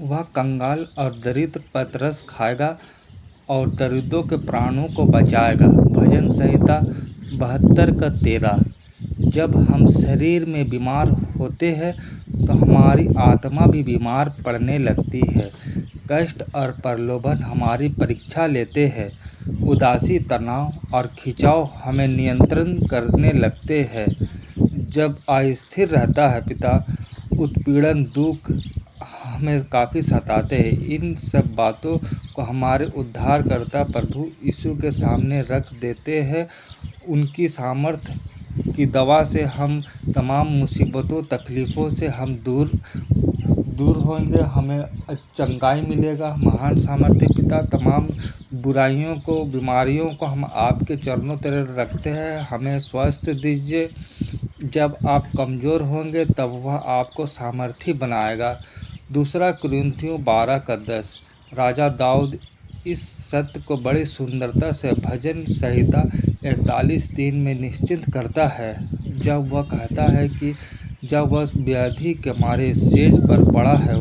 वह कंगाल और दरिद्र पर तरस खाएगा और दरिद्रों के प्राणों को बचाएगा। भजन संहिता 72 का 13। जब हम शरीर में बीमार होते हैं तो हमारी आत्मा भी बीमार पड़ने लगती है। कष्ट और प्रलोभन हमारी परीक्षा लेते हैं। उदासी, तनाव और खिंचाव हमें नियंत्रण करने लगते हैं। जब अस्थिर रहता है पिता, उत्पीड़न, दुख हमें काफ़ी सताते हैं। इन सब बातों को हमारे उद्धारकर्ता प्रभु यीशु के सामने रख देते हैं। उनकी सामर्थ की दवा से हम तमाम मुसीबतों, तकलीफ़ों से हम दूर होंगे, हमें चंगाई मिलेगा। महान सामर्थ्य पिता, तमाम बुराइयों को, बीमारियों को हम आपके चरणों तरफ रखते हैं। हमें स्वास्थ्य दीजिए। जब आप कमज़ोर होंगे तब वह आपको सामर्थी बनाएगा। दूसरा कुरिन्थियों 12 का 10। राजा दाऊद इस सत्य को बड़ी सुंदरता से भजन संहिता 41:3 में निश्चित करता है, जब वह कहता है कि जब वह व्याधि के मारे सेज पर पड़ा है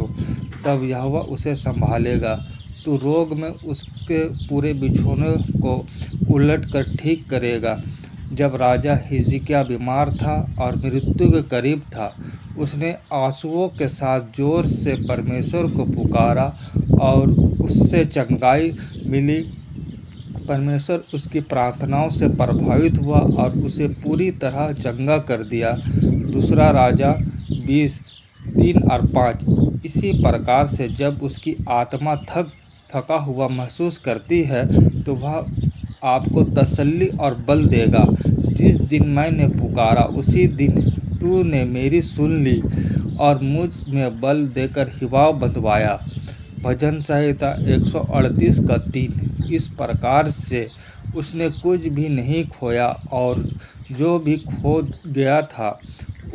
तब यहोवा उसे संभालेगा। तू रोग में उसके पूरे बिछौने को उलटकर ठीक करेगा। जब राजा हिजकिय्याह बीमार था और मृत्यु के करीब था, उसने आंसुओं के साथ जोर से परमेश्वर को पुकारा और उससे चंगाई मिली। परमेश्वर उसकी प्रार्थनाओं से प्रभावित हुआ और उसे पूरी तरह चंगा कर दिया। दूसरा राजा 20:3 और 5। इसी प्रकार से जब उसकी आत्मा थका हुआ महसूस करती है तो वह आपको तसल्ली और बल देगा। जिस दिन मैंने पुकारा उसी दिन तूने मेरी सुन ली और मुझ में बल देकर हिवाव बंधवाया। भजन संहिता 138 का 3। इस प्रकार से उसने कुछ भी नहीं खोया और जो भी खो गया था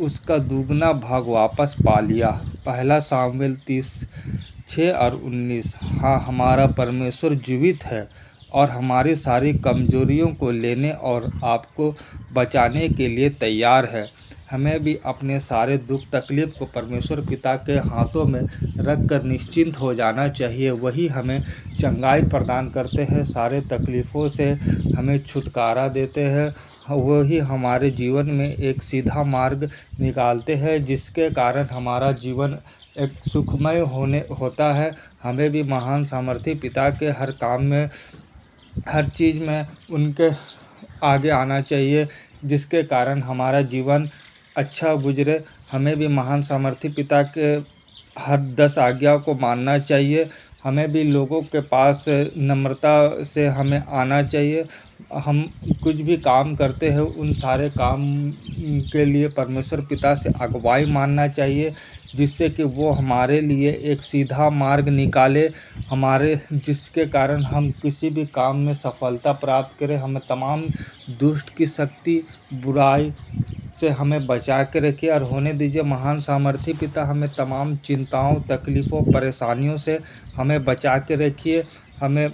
उसका दुगना भाग वापस पा लिया। पहला शामूएल 30:6 और 19। हाँ, हमारा परमेश्वर जीवित है और हमारी सारी कमजोरियों को लेने और आपको बचाने के लिए तैयार है। हमें भी अपने सारे दुख तकलीफ को परमेश्वर पिता के हाथों में रख कर निश्चिंत हो जाना चाहिए। वही हमें चंगाई प्रदान करते हैं, सारे तकलीफ़ों से हमें छुटकारा देते हैं। वही हमारे जीवन में एक सीधा मार्ग निकालते हैं, जिसके कारण हमारा जीवन एक सुखमय होता है। हमें भी महान सामर्थी पिता के हर काम में, हर चीज़ में उनके आगे आना चाहिए, जिसके कारण हमारा जीवन अच्छा गुजरे। हमें भी महान सामर्थी पिता के हर 10 आज्ञा को मानना चाहिए। हमें भी लोगों के पास नम्रता से हमें आना चाहिए। हम कुछ भी काम करते हैं उन सारे काम के लिए परमेश्वर पिता से अगुवाई मानना चाहिए, जिससे कि वो हमारे लिए एक सीधा मार्ग निकाले, जिसके कारण हम किसी भी काम में सफलता प्राप्त करें। हमें तमाम दुष्ट की शक्ति, बुराई से हमें बचा के रखिए और होने दीजिए। महान सामर्थी पिता हमें तमाम चिंताओं, तकलीफ़ों, परेशानियों से हमें बचा के रखिए। हमें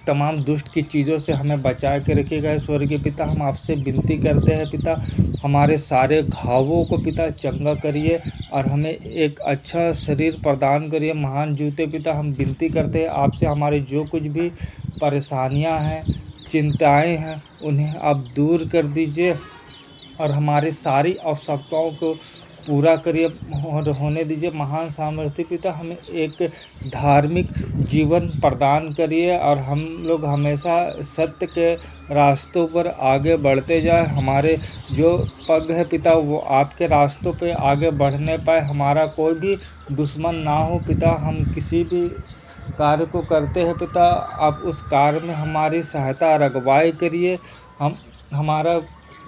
तमाम दुष्ट की चीज़ों से हमें बचा के रखिएगा। स्वर्गीय पिता, हम आपसे विनती करते हैं पिता, हमारे सारे घावों को पिता चंगा करिए और हमें एक अच्छा शरीर प्रदान करिए। महान जूते पिता, हम विनती करते हैं आपसे, हमारे जो कुछ भी परेशानियां हैं, चिंताएं हैं, उन्हें आप दूर कर दीजिए और हमारी सारी आवश्यकताओं को पूरा करिए और होने दीजिए। महान सामर्थी पिता, हमें एक धार्मिक जीवन प्रदान करिए और हम लोग हमेशा सत्य के रास्तों पर आगे बढ़ते जाए। हमारे जो पग है पिता, वो आपके रास्तों पे आगे बढ़ने पाए। हमारा कोई भी दुश्मन ना हो पिता। हम किसी भी कार्य को करते हैं पिता, आप उस कार्य में हमारी सहायता और अगुवाई करिए। हमारा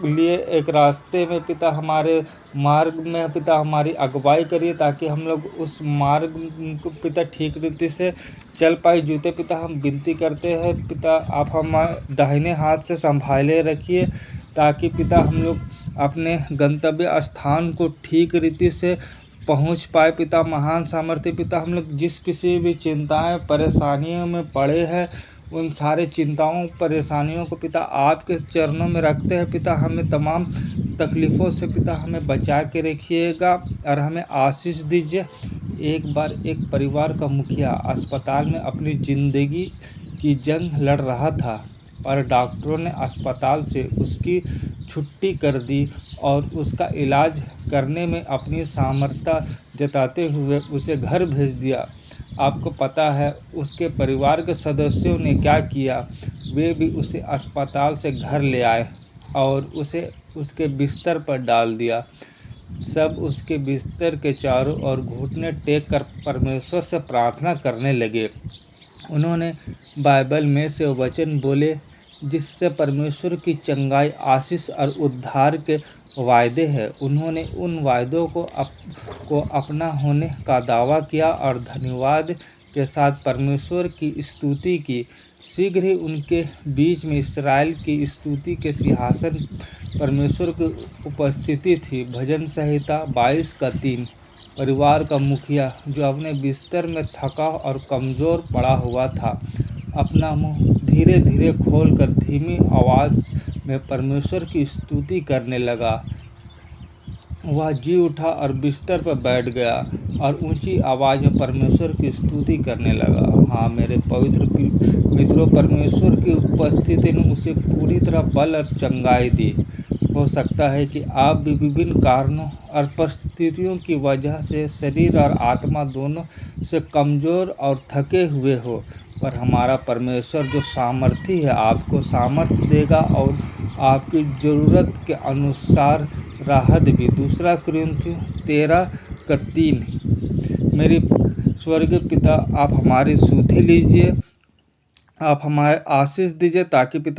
लिए एक रास्ते में पिता, हमारे मार्ग में पिता हमारी अगुवाई करिए, ताकि हम लोग उस मार्ग को पिता ठीक रीति से चल पाए। जूते पिता, हम विनती करते हैं पिता, आप हम दाहिने हाथ से संभाले रखिए, ताकि पिता हम लोग अपने गंतव्य स्थान को ठीक रीति से पहुंच पाए पिता। महान सामर्थ्य पिता, हम लोग जिस किसी भी चिंताएं, परेशानियों में पड़े हैं, उन सारे चिंताओं, परेशानियों को पिता आपके चरणों में रखते हैं पिता। हमें तमाम तकलीफ़ों से पिता हमें बचा के रखिएगा और हमें आशीष दीजिए। एक बार एक परिवार का मुखिया अस्पताल में अपनी ज़िंदगी की जंग लड़ रहा था, पर डॉक्टरों ने अस्पताल से उसकी छुट्टी कर दी और उसका इलाज करने में अपनी सामर्थ्य जताते हुए उसे घर भेज दिया। आपको पता है उसके परिवार के सदस्यों ने क्या किया? वे भी उसे अस्पताल से घर ले आए और उसे उसके बिस्तर पर डाल दिया। सब उसके बिस्तर के चारों ओर घुटने टेक कर परमेश्वर से प्रार्थना करने लगे। उन्होंने बाइबल में से वचन बोले जिससे परमेश्वर की चंगाई, आशीष और उद्धार के वायदे हैं। उन्होंने उन वायदों को अपना होने का दावा किया और धन्यवाद के साथ परमेश्वर की स्तुति की। शीघ्र ही उनके बीच में इस्राएल की स्तुति के सिंहासन परमेश्वर की उपस्थिति थी। भजन संहिता 22:3। परिवार का मुखिया जो अपने बिस्तर में थका और कमज़ोर पड़ा हुआ था, अपना मुंह धीरे धीरे खोलकर धीमी आवाज़ में परमेश्वर की स्तुति करने लगा। वह जी उठा और बिस्तर पर बैठ गया और ऊंची आवाज़ में परमेश्वर की स्तुति करने लगा। हाँ मेरे पवित्र मित्रों, परमेश्वर की उपस्थिति ने उसे पूरी तरह बल और चंगाई दी। हो सकता है कि आप भी विभिन्न कारणों और परिस्थितियों की वजह से शरीर और आत्मा दोनों से कमज़ोर और थके हुए हो, पर हमारा परमेश्वर जो सामर्थी है आपको सामर्थ्य देगा और आपकी ज़रूरत के अनुसार राहत भी। 2 कुरिन्थियों 13:3। मेरे स्वर्गीय पिता, आप हमारी सुधि लीजिए, आप हमारे आशीष दीजिए ताकि पिता